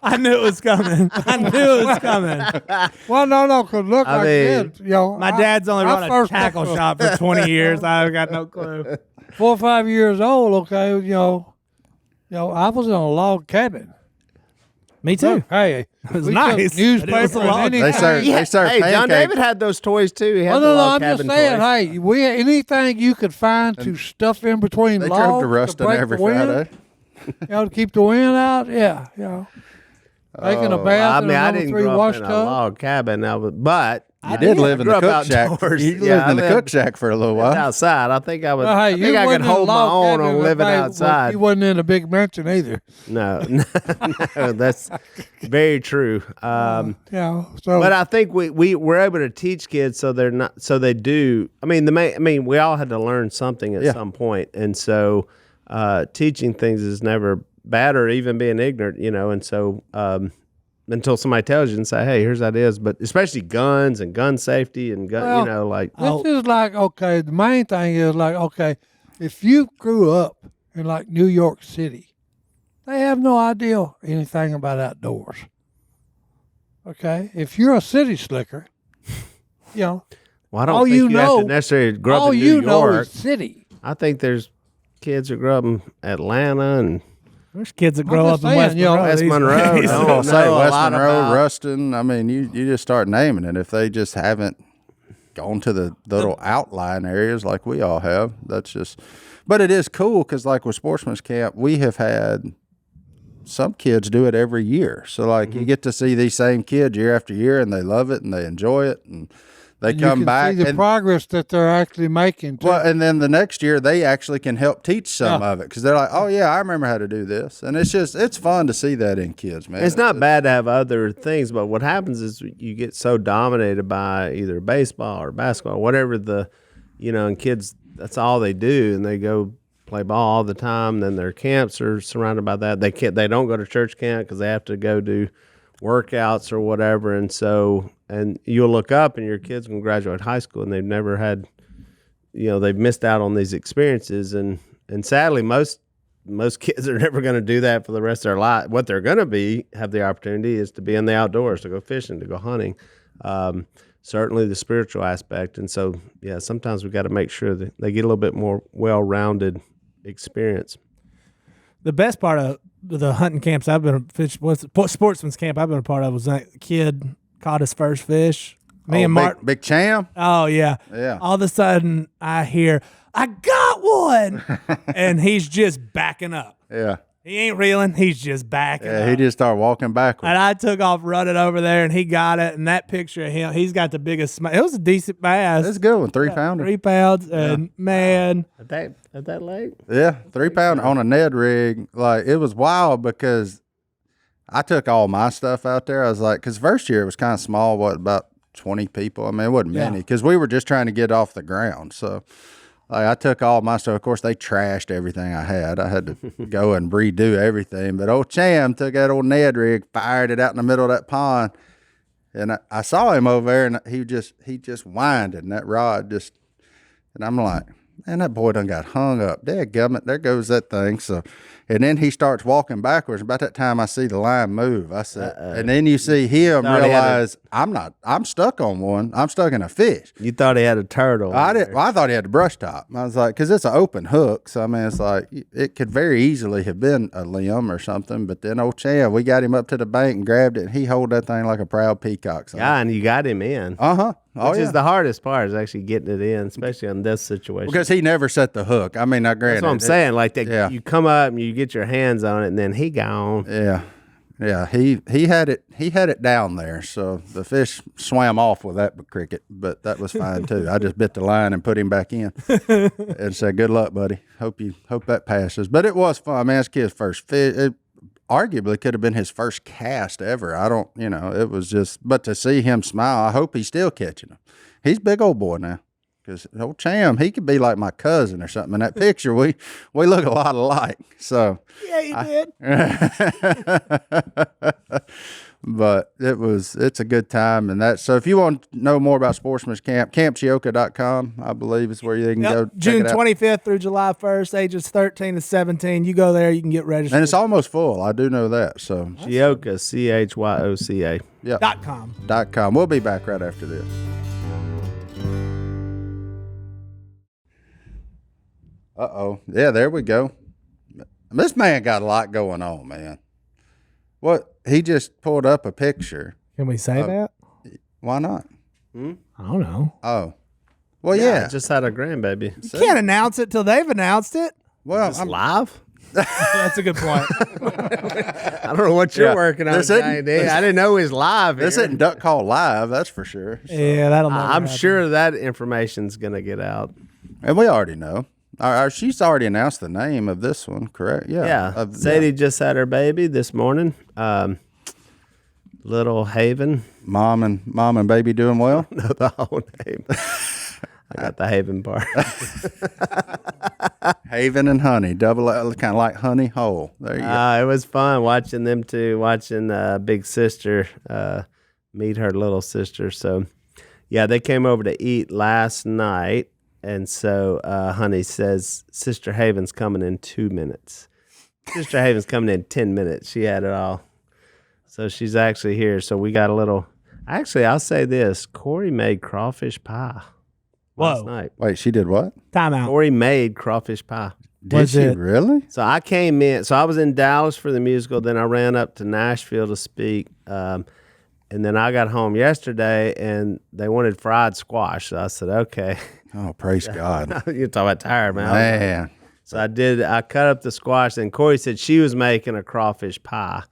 I knew it was coming. Well, no, because look, my dad's only run a tackle shop for 20 years. I've got no clue. 4 or 5 years old, okay, I was in a log cabin. Me too. Hey, it was nice. Newspaper and anything. They serve hey, John pancakes. David had those toys too. He had I'm just saying, hey, we had anything you could find to stuff in between They logs drove to Ruston break every the wind, Friday. to keep the wind out. Yeah, taking a bath in a I number didn't 3 grow wash up in a tub. log cabin, but You did live in the grew up cook shack. outdoors. You lived in the cook shack for a little while. outside. I think I would. Well, hey, I think I could hold my own on living outside. You wasn't in a big mansion either. No, that's very true. So But I think we were able to teach kids so they're not, so they do. I mean, we all had to learn something at some point, and so teaching things is never bad, or even being ignorant, and so until somebody tells you and say, hey, here's ideas, but especially guns and gun safety and gun, this is like, okay, the main thing is like, okay, if you grew up in like New York City, they have no idea anything about outdoors. Okay, if you're a city slicker, well, I don't think you have to necessarily grow up in New York. All you know is city. I think there's kids that grow up in Atlanta and there's kids that grow up in West Monroe. West Monroe, Ruston. I mean, you just start naming it. If they just haven't gone to the little outline areas like we all have, that's just. But it is cool because, like with Sportsman's Camp, we have had some kids do it every year. So, like, you get to see these same kids year after year, and they love it and they enjoy it, and they come back. See the progress that they're actually making. Too. Well, and then the next year they actually can help teach some of it because they're like, oh yeah, I remember how to do this, and it's fun to see that in kids, man. It's not bad to have other things, but what happens is you get so dominated by either baseball or basketball, whatever and kids, that's all they do, and they go play ball all the time. Then their camps are surrounded by that. They don't go to church camp because they have to go do workouts or whatever, and so. And you'll look up and your kids can graduate high school and they've never had, they've missed out on these experiences. And sadly, most kids are never going to do that for the rest of their life. What they're going to have the opportunity is to be in the outdoors, to go fishing, to go hunting, certainly the spiritual aspect. And so, sometimes we got to make sure that they get a little bit more well-rounded experience. The best part of the hunting camps I've been sportsman's camp I've been a part of was that kid caught his first fish. Me and Martin. Big Cham? Oh, yeah. Yeah. All of a sudden, I hear, I got one! And he's just backing up. Yeah. He ain't reeling. He's just backing up. He just started walking backwards. And I took off running over there, and he got it. And that picture of him, he's got the biggest smile. It was a decent bass. It's a good one, 3 pounder. 3 pounds, and man. At that lake? Yeah, 3 pounder on a Ned rig. Like, it was wild because I took all my stuff out there. I was like, because first year it was kind of small, about 20 people? I mean, it wasn't many because we were just trying to get off the ground. So like, I took all my stuff. Of course, they trashed everything I had. I had to go and redo everything. But old Cham took that old Ned rig, fired it out in the middle of that pond. And I saw him over there, and he just winded, and that rod just, and I'm like, man, that boy done got hung up. Dadgummit, there goes that thing. So, and then he starts walking backwards. About that time, I see the line move. I said, and then you see him realize I'm stuck on one. I'm stuck in a fish. You thought he had a turtle. I thought he had the brush top. I was like, because it's an open hook. So, I mean, it's like, it could very easily have been a limb or something. But then old Chad, we got him up to the bank and grabbed it. And he held that thing like a proud peacock. So. Yeah, and you got him in. Uh-huh. Which is the hardest part, is actually getting it in, especially on this situation. Because he never set the hook. I mean, not granted. That's what I'm saying. Like that, you come up and you get your hands on it, and then he gone. Yeah. He had it down there. So the fish swam off with that cricket, but that was fine too. I just bit the line and put him back in, and said, "Good luck, buddy. Hope that passes." But it was fun. Man, this kid's first fish. It arguably could have been his first cast ever. It was just. But to see him smile, I hope he's still catching them. He's a big old boy now. Because old Cham, he could be like my cousin or something. In that picture, we look a lot alike. So Yeah, you did. But it's a good time. And so if you want to know more about Sportsman's Camp, campchioka.com, I believe is where you can go. June 25th through July 1st, ages 13 to 17. You go there, you can get registered. And it's almost full. I do know that. So Chioka, CHYOCA. Yeah. .com. .com. We'll be back right after this. Uh-oh. Yeah, there we go. This man got a lot going on, man. What? He just pulled up a picture. Can we say that? Why not? I don't know. Oh. Well, yeah. I just had a grandbaby. You can't announce it till they've announced it. Well, I'm live. That's a good point. I don't know what you're working on, Johnny D. I didn't know he was live. This isn't Duck Call Live, that's for sure. So. Yeah, that'll never I'm happen. sure that information's going to get out. And we already know. She's already announced the name of this one, correct? Yeah. Yeah. Sadie just had her baby this morning. Little Haven. Mom and baby doing well? No, the whole name. I got the Haven part. Haven and Honey, double, kind of like Honey Hole. There you go. It was fun watching them two, watching big sister meet her little sister. So, yeah, they came over to eat last night. And so Honey says, Sister Haven's coming in 2 minutes. Sister Haven's coming in 10 minutes. She had it all. So she's actually here. So we got a little. Actually, I'll say this. Corey made crawfish pie last night. Wait, she did what? Time out. Corey made crawfish pie. Did she really? So I came in. So I was in Dallas for the musical. Then I ran up to Nashville to speak. And then I got home yesterday, and they wanted fried squash. So I said, okay. Oh, praise God. You're talking about tired, man. Man. So I cut up the squash, and Corey said she was making a crawfish pie.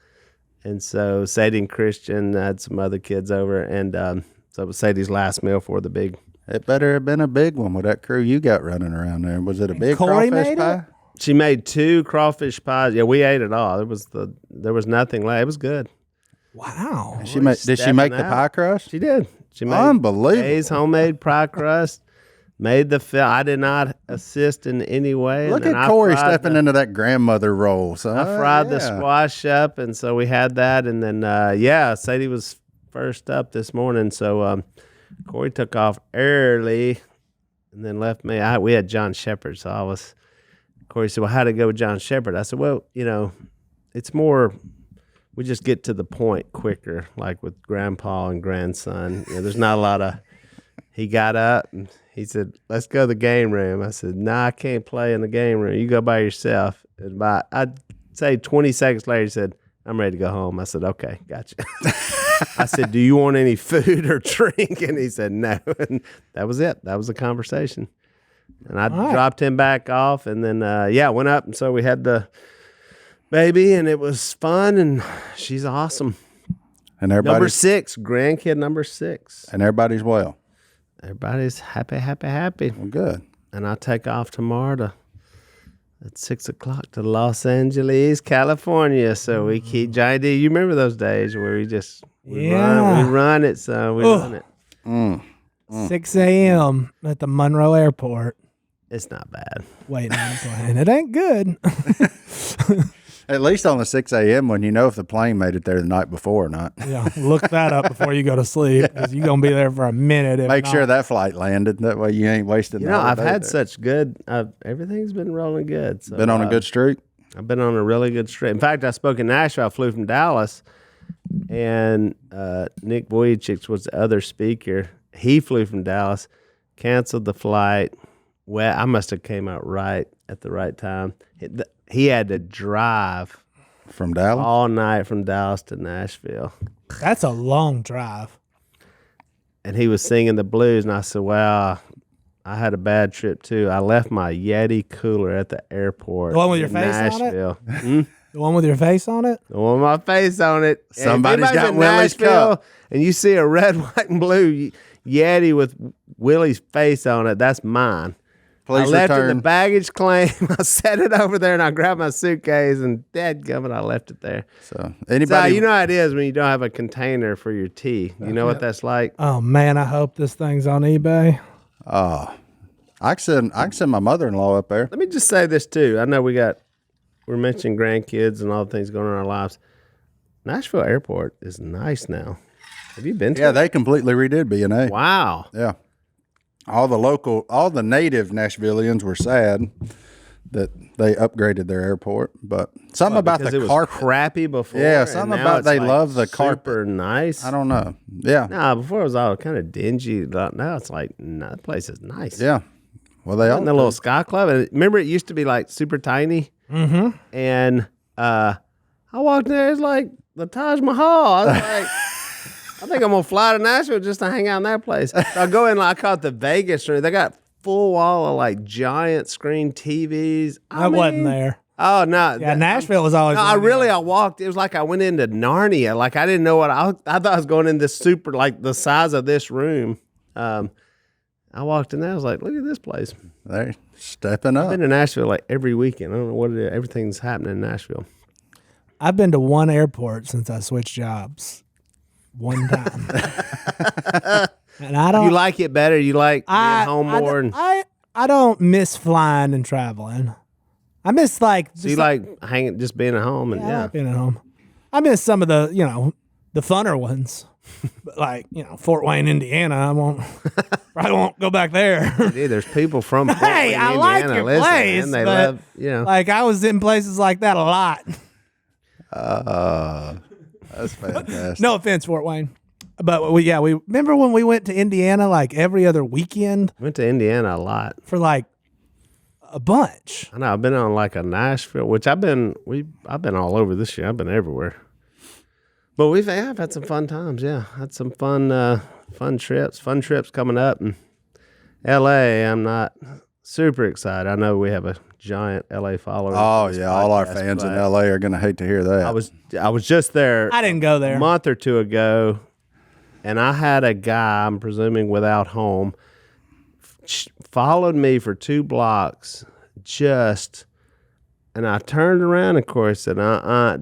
And so Sadie and Christian had some other kids over, and so it was Sadie's last meal for the big. It better have been a big one with that crew you got running around there. Was it a big Corey crawfish made pie? it? She made 2 crawfish pies. Yeah, we ate it all. There was nothing left. It was good. Wow. Did she make the pie crust? She did. She made Unbelievable. Dave's homemade pie crust. Made the fill. I did not assist in any way. Look at Corey stepping into that grandmother role. So I fried the squash up, and so we had that. And then, Sadie was first up this morning. So Corey took off early and then left me. We had John Shepherd, so Corey said, well, how'd it go with John Shepherd? I said, well, it's more, we just get to the point quicker, like with grandpa and grandson. There's not a lot of, he got up and he said, let's go to the game room. I said, nah, I can't play in the game room. You go by yourself. And I'd say 20 seconds later, he said, I'm ready to go home. I said, okay, gotcha. I said, do you want any food or drink? And he said, no. And that was it. That was the conversation. And I dropped him back off. And then, went up. And so we had the baby, and it was fun. And she's awesome. And everybody's number 6, grandkid number 6. And everybody's well. Everybody's happy, happy, happy. Well, good. And I take off tomorrow at 6 o'clock to Los Angeles, California. So we keep Johnny D. You remember those days where we run it, son. We run it. 6 a.m. at the Monroe Airport. It's not bad. Wait, I'm playing. It ain't good. At least on the 6 a.m. when you know if the plane made it there the night before or not. Yeah, look that up before you go to sleep because you're gonna be there for a minute. Make sure that flight landed. That way you ain't wasting. You know, I've had such good. Everything's been rolling good. So, been on a good streak. I've been on a really good streak. In fact, I spoke in Nashville. I flew from Dallas, and Nick Vujicic was the other speaker. He flew from Dallas, canceled the flight. Well, I must have came out right at the right time. He had to drive from Dallas all night from Dallas to Nashville. That's a long drive. And he was singing the blues, and I said, "Well, I had a bad trip too. I left my Yeti cooler at the airport. The one with your face Nashville. on it? The one with your face on it? The one with my face on it. Somebody's got Willie's cup. And you see a red, white, and blue Yeti with Willie's face on it. That's mine. Please I left it in return. the baggage claim. I set it over there, and I grabbed my suitcase, and dadgummit, I left it there. So anybody, You know how it is when you don't have a container for your tea. You know what that's like? Oh, man, I hope this thing's on eBay. I can send my mother-in-law up there. Let me just say this, too. I know we're mentioning grandkids and all the things going on in our lives. Nashville Airport is nice now. Have you been to it? Yeah, they completely redid B&A. Wow. Yeah. All the native Nashvillians were sad that they upgraded their airport, but something about Because the it was carpet. crappy before. Yeah, and something now about it's they like love the carpet. super nice. I don't know. Yeah. Nah, before it was all kind of dingy. Now it's like, that place is nice. Yeah. Well, they all In the little Sky Club. And remember, it used to be like super tiny? Mm-hmm. And I walked in there, it's like the Taj Mahal. I was like, I think I'm going to fly to Nashville just to hang out in that place. So I go in, I call it the Vegas room. They got full wall of like giant screen TVs. I wasn't there. Oh, no. Yeah, Nashville was always. No, I walked. It was like I went into Narnia. Like I didn't know what I thought I was going in this super, like the size of this room. I walked in there. I was like, look at this place. They're stepping up. I've been to Nashville like every weekend. I don't know what it is. Everything's happening in Nashville. I've been to one airport since I switched jobs. One time. And I don't. You like it better? You like being home more? I don't miss flying and traveling. I miss like. So you like hanging, just being at home, and I like being at home. I miss some of the the funner ones, but like Fort Wayne, Indiana. Probably won't go back there. Dude, there's people from Fort Hey, Wayne, I Indiana. like your Listen, place, man, they but love like I was in places like that a lot. That's fantastic. No offense, Fort Wayne, but we remember when we went to Indiana like every other weekend Went to Indiana a lot. for like a bunch. I know. I've been on like a Nashville, which I've been all over this year. I've been everywhere. But I've had some fun times. Yeah, had some fun trips. Fun trips coming up. And L.A. I'm not super excited. I know we have a giant L.A. following. Oh yeah, all our fans in LA are gonna hate to hear that. I was just there. I didn't go there. A month or two ago, and I had a guy, I'm presuming without home, followed me for 2 blocks, and I turned around, of course, and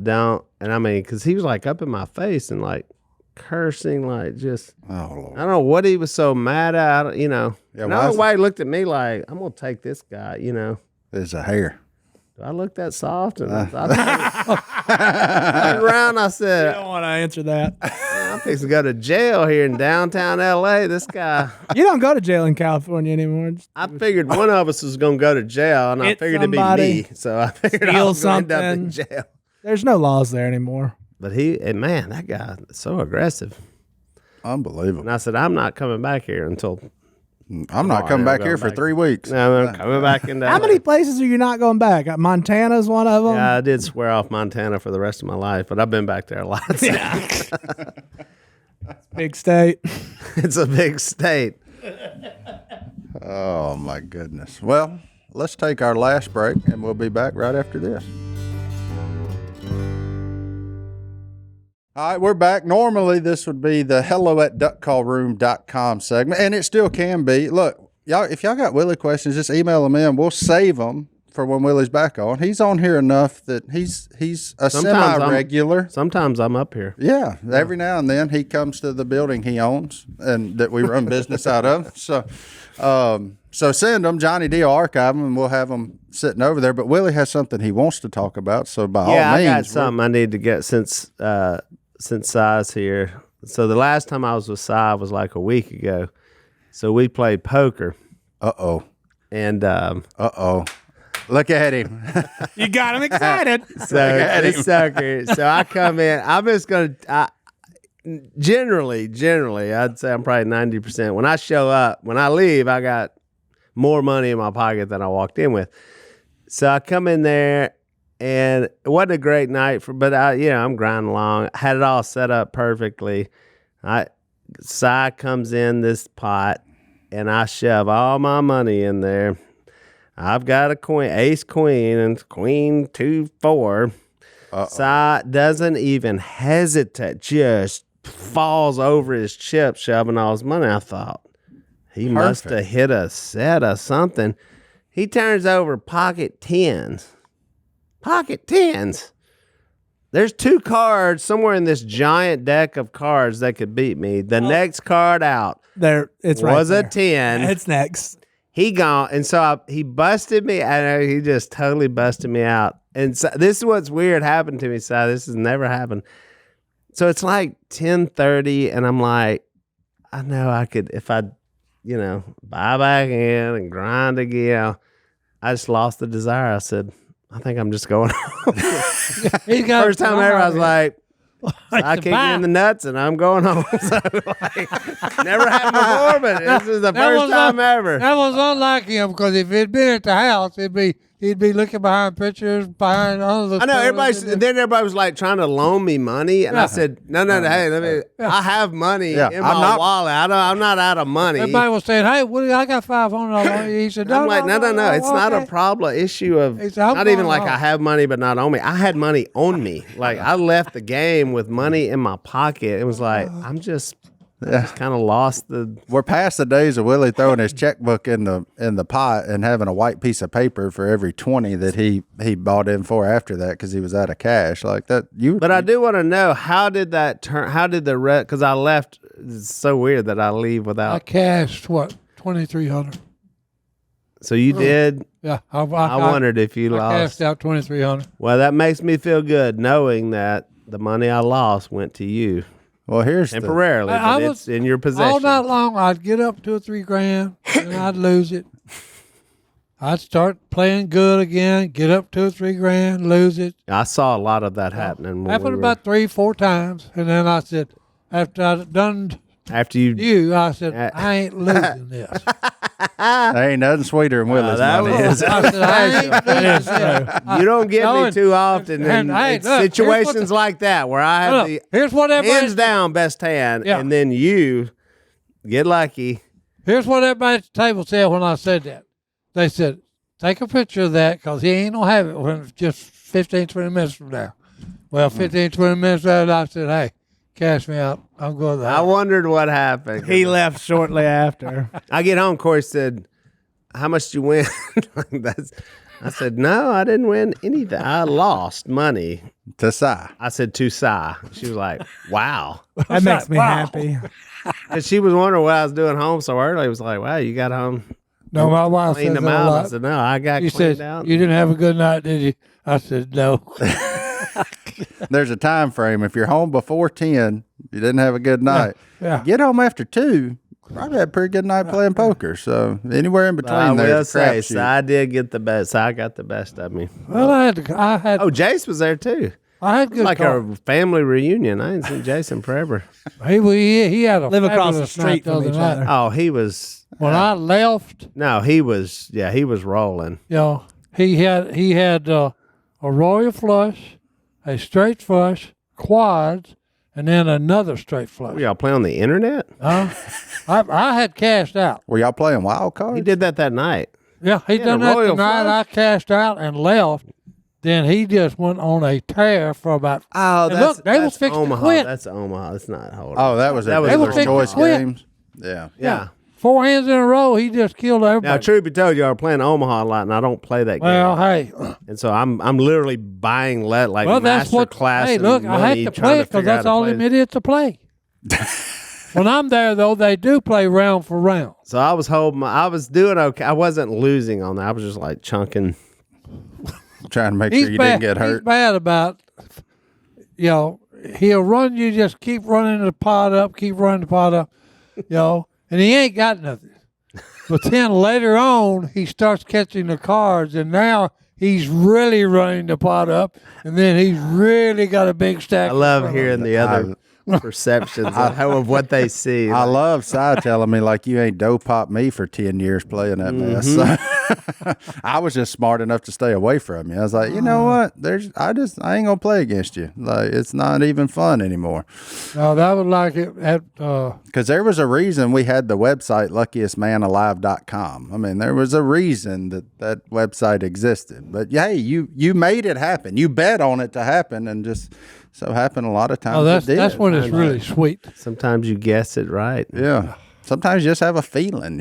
don't. And I mean, because he was like up in my face and like cursing, like just, Oh Lord. I don't know what he was so mad at, Yeah, and I don't know why he looked at me like, I'm going to take this guy, There's a hair. Do I look that soft? And I turned around, I I said, don't want to answer that. I'm fixing to go to jail here in downtown L.A. This guy, You don't go to jail in California anymore. I figured one of us was going to go to jail, and I Hit figured it'd be somebody, me. So I figured I steal was going to end up in something. jail. There's no laws there anymore. But man, that guy is so aggressive. Unbelievable. And I said, I'm not coming back here until. I'm not coming back here for 3 weeks. No, I'm coming back into How LA. many places are you not going back? Montana's one of them. Yeah, I did swear off Montana for the rest of my life, but I've been back there a lot. Big state. It's a big state. Oh my goodness. Well, let's take our last break, and we'll be back right after this. All right, we're back. Normally, this would be the hello@duckcallroom.com segment, and it still can be. Look, y'all, if y'all got Willie questions, just email them in. We'll save them for when Willie's back on. He's on here enough that he's a semi-regular. Sometimes I'm up here. Yeah, every now and then he comes to the building he owns and that we run business out of. So, so send them. Johnny D will archive them, and we'll have them sitting over there. But Willie has something he wants to talk about. So by all means, I got something I need to get since Si's here. So the last time I was with Si was like a week ago. So we played poker. Uh-oh. And look at him. You got him excited. So I come in. I'm just gonna. Generally, I'd say I'm probably 90%. When I show up, when I leave, I got more money in my pocket than I walked in with. So I come in there, and it wasn't a great night but I'm grinding along. I had it all set up perfectly. Si comes in this pot, and I shove all my money in there. I've got a queen, ace queen, and queen 2-4. Si doesn't even hesitate, just falls over his chip, shoving all his money. I thought he must have hit a set or something. He turns over pocket tens. Pocket tens. There's 2 cards somewhere in this giant deck of cards that could beat me. The next card out was a 10. It's next. He gone, and so he busted me. I know he just totally busted me out. And so this is what's weird happened to me, Si. This has never happened. So it's like 10:30, and I'm like, I know I could, if I, buy back in and grind again. I just lost the desire. I said, I think I'm just going home. First time ever, I was like, I kicked me in the nuts and I'm going home. So, never happened before, but this is the first time ever. That was unlike him, because if he'd been at the house, he'd be looking behind pictures, behind all the. I know everybody was like trying to loan me money, and I said, no, hey, let me. I have money in my wallet. I'm not out of money. Everybody was saying, hey, Willie, I got $500. He said, no. I'm like, no. It's not a problem issue of not even like I have money but not on me. I had money on me. Like I left the game with money in my pocket. It was like I'm just. Kind of lost the. We're past the days of Willie throwing his checkbook in the pot and having a white piece of paper for every 20 that he bought in for after that because he was out of cash like that. But I do want to know, how did that turn? How did the rest? Because I left. It's so weird that I leave without. I cashed what, $2,300. So you did. Yeah, I wondered if you lost. I cashed out $2,300. Well, that makes me feel good knowing that the money I lost went to you. Well, here's temporarily, but it's in your possession. All night long, I'd get up $2 or $3 grand, and I'd lose it. I'd start playing good again, get up $2 or $3 grand, lose it. I saw a lot of that happening. Happened about 3-4 times, and then I said, after I'd done I said, I ain't losing this. There ain't nothing sweeter than Willie's money. I said, I ain't losing this. You don't get me too often in situations like that where I have here's what hands down best hand, and then you get lucky. Here's what everybody at the table said when I said that. They said, take a picture of that because he ain't going to have it when it's just 15, 20 minutes from now. Well, 15, 20 minutes later, I said, hey, cash me out. I'm going to I wondered what happened. He left shortly after. I get home, Corey said, how much did you win? I said, no, I didn't win anything. I lost money. To Si. I said, to Si. She was like, wow. That makes me happy. And she was wondering what I was doing home so early. It was like, wow, you got home. No, my wife cleaned them out. I said, no, I got cleaned out. You didn't have a good night, did you? I said, no. There's a time frame. If you're home before 10, you didn't have a good night. Yeah. Get home after 2. Probably had a pretty good night playing poker. So anywhere in between I there. will say, so I did get the best. I got the best of me. Well, I had. Oh, Jace was there too. I had good. Like a family reunion. I ain't seen Jason forever. He had a live across the street from each other. Oh, he was. When I left. No, he was. Yeah, he was rolling. He had a royal flush, a straight flush, quads, and then another straight flush. Were y'all play on the internet? I had cashed out. Were y'all playing wild cards? He did that night. Yeah, he done that tonight. I cashed out and left. Then he just went on a tear for about. Oh, they was fixing Omaha. to quit. That's Omaha. That's not Holden. Oh, that was was choice games. Yeah. 4 hands in a row, he just killed everybody. Now, truth be told, y'all are playing Omaha a lot, and I don't play that well, game. hey. And so I'm literally buying Well, that's master what. class. Hey, look, I money have to trying play it because figure out that's how to all play them it. idiots to play. When I'm there, though, they do play round for round. So I was holding. I was doing okay. I wasn't losing on that. I was just like chunking. Trying to make sure you didn't get He's hurt. bad about, he'll run you, just keep running the pot up, and he ain't got nothing. But then later on, he starts catching the cards, and now he's really running the pot up, and then he's really got a big stack. I love hearing the other perceptions of what they see. I love Si telling me like you ain't dope popped me for 10 years playing that mess. So, I was just smart enough to stay away from you. I was like, you know what? I ain't gonna play against you. Like it's not even fun anymore. No, that was like it at Because there was a reason we had the website luckiestmanalive.com. I mean, there was a reason that website existed. But hey, you made it happen. You bet on it to happen, and just so happened a lot of times. that's when it's really sweet. Sometimes you guess it right. Yeah. Sometimes you just have a feeling,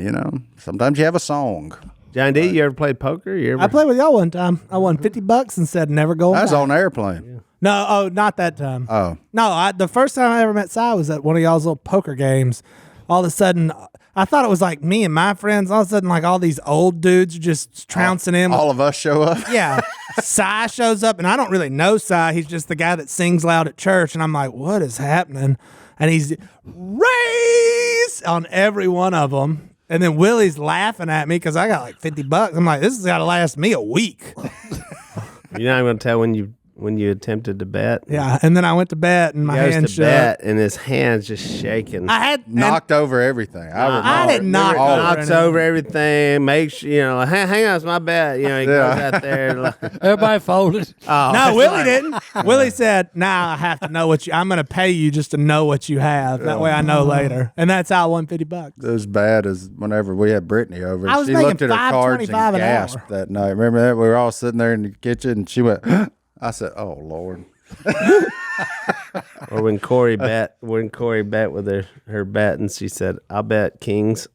Sometimes you have a song. John D, you ever played poker? I played with y'all one time. I won $50 and said never going I was back. on an airplane. Yeah. No, not that time. Oh. No, the first time I ever met Si was at one of y'all's little poker games. All of a sudden, I thought it was like me and my friends. All of a sudden, like all these old dudes are just trouncing in. All of us show up. Yeah. Si shows up, and I don't really know Si. He's just the guy that sings loud at church. And I'm like, what is happening? And he's raise on every one of them. And then Willie's laughing at me because I got like $50. I'm like, this has got to last me a week. You're not going to tell when you attempted to bet. Yeah, and then I went to bet, and my hands shook. And his hands just shaking. I had knocked over everything. I didn't knock knocks over everything. Make sure hang on, it's my bet. He goes out there. Everybody folded. Oh, no, Willie didn't. Willie said, "Now I have to know what I'm going to pay you just to know what you have. That way I know later." And that's how I won $50. It was bad as whenever we had Brittany over. I was she making looked at her cards and $5.25 an gasped hour. that night. Remember that? We were all sitting there in the kitchen, and she went. I said, "Oh Lord." Or when Corey bet with her bet, and she said, "I'll bet kings."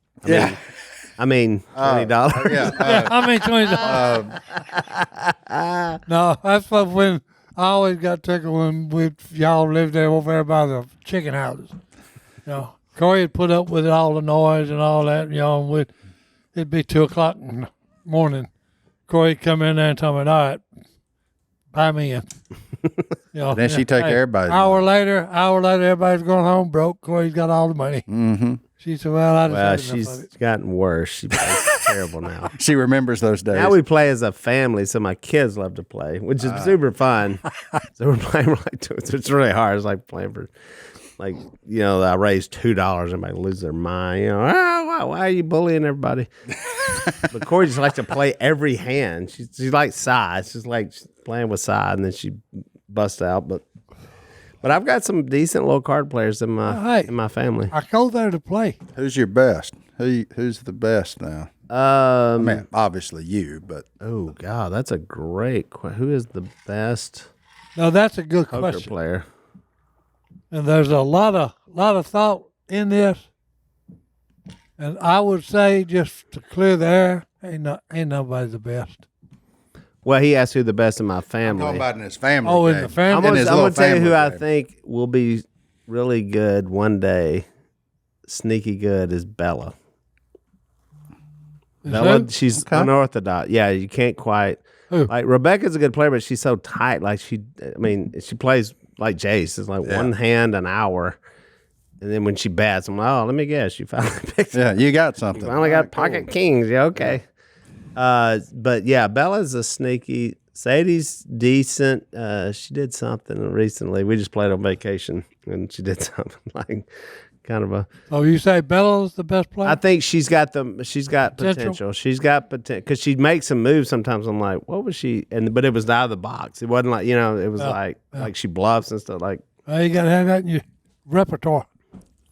I mean $20. Yeah. I mean $20. No, that's what when I always got tickled when y'all lived there over there by the chicken houses. Corey had put up with all the noise and all that, and it'd be 2:00 in the morning. Corey'd come in there and tell me, "All right, buy me in." Then she take everybody. Hour later, everybody's going home broke. Corey's got all the money. Mm-hmm. She said, "Well, she's gotten worse. She plays terrible now. She remembers those days. Now we play as a family, so my kids love to play, which is super fun. So we're playing it's really hard. It's like playing for, I raised $2. Everybody lose their mind. Why are you bullying everybody? But Corey just likes to play every hand. She likes Si. It's just like playing with Si, and then she busts out. But I've got some decent little card players in my family. I go there to play. Who's your best? Who's the best now? I mean, obviously you, but oh God, that's a great question. Who is the best? No, that's a good poker question. Player. And there's a lot of thought in this. And I would say, just to clear the air, ain't nobody the best. Well, he asked who the best in my I'm family. talking about in his family. Oh, in game. the family. I'm going to tell you who I game. think will be really good one day. Sneaky good is Bella. Bella, she's unorthodox. Yeah, you can't quite. Who? Like Rebecca's a good player, but she's so tight. Like she plays like Jace. It's like one hand an hour. And then when she bats, I'm like, oh, let me guess. You finally picked Yeah, you got something. You finally got pocket kings. Yeah, okay. But yeah, Bella's a sneaky. Sadie's decent. She did something recently. We just played on vacation, and she did something like kind of a. Oh, you say Bella's the best player? I think she's got potential. She's got potential because she makes some moves. Sometimes I'm like, what was she? But it was out of the box. It wasn't like it was like she bluffs and stuff. Like you got to have that in your repertoire.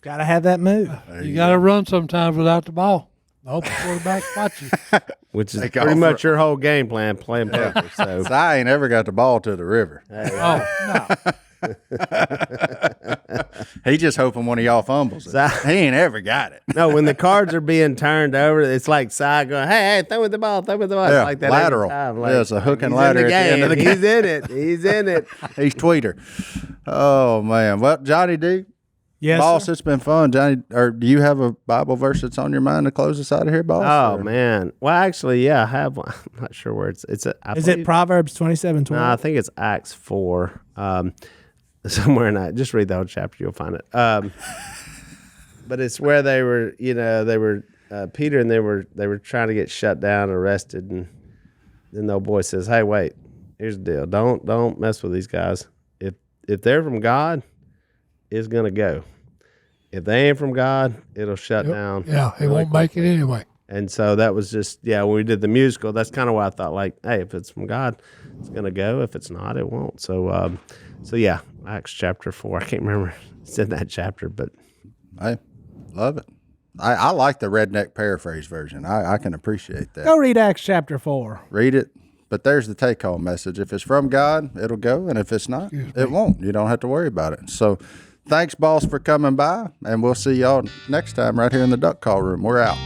Got to have that move. You got to run sometimes without the ball. Hope the quarterback spots you. Which is pretty much your whole game plan playing poker. So I ain't ever got the ball to the river. Oh, no. He just hoping one of y'all fumbles it. He ain't ever got it. No, when the cards are being turned over, it's like Si going, hey, throw with the ball, throw with the ball. Yeah, It's like that lateral. Like, yeah, it's a hook and he's ladder in the at the end of the game. He's in it. He's in it. He's tweeter. Oh, man. Well, Johnny D. Yes, Boss, sir. it's been fun. Johnny, or do you have a Bible verse that's on your mind to close us out of here, boss? Oh, or? man. Well, actually, yeah, I have one. I'm not sure where it's. Is it Proverbs 27:12? No, I think it's Acts 4. Somewhere in that. Just read the whole chapter. You'll find it. But it's where they were, Peter and they were trying to get shut down, arrested, and then the old boy says, "Hey, wait. Here's the deal. Don't mess with these guys. If they're from God, it's gonna go. If they ain't from God, it'll shut down. Yeah, it won't make it anyway. And so that was just, when we did the musical, that's kind of why I thought, like, hey, if it's from God, it's going to go. If it's not, it won't. So, yeah, Acts chapter 4. I can't remember it's in that chapter, but. Hey, love it. I like the redneck paraphrase version. I can appreciate that. Go read Acts chapter 4. Read it. But there's the take-home message. If it's from God, it'll go. And if it's not, it won't. You don't have to worry about it. So, thanks, boss, for coming by, and we'll see y'all next time right here in the Duck Call Room. We're out.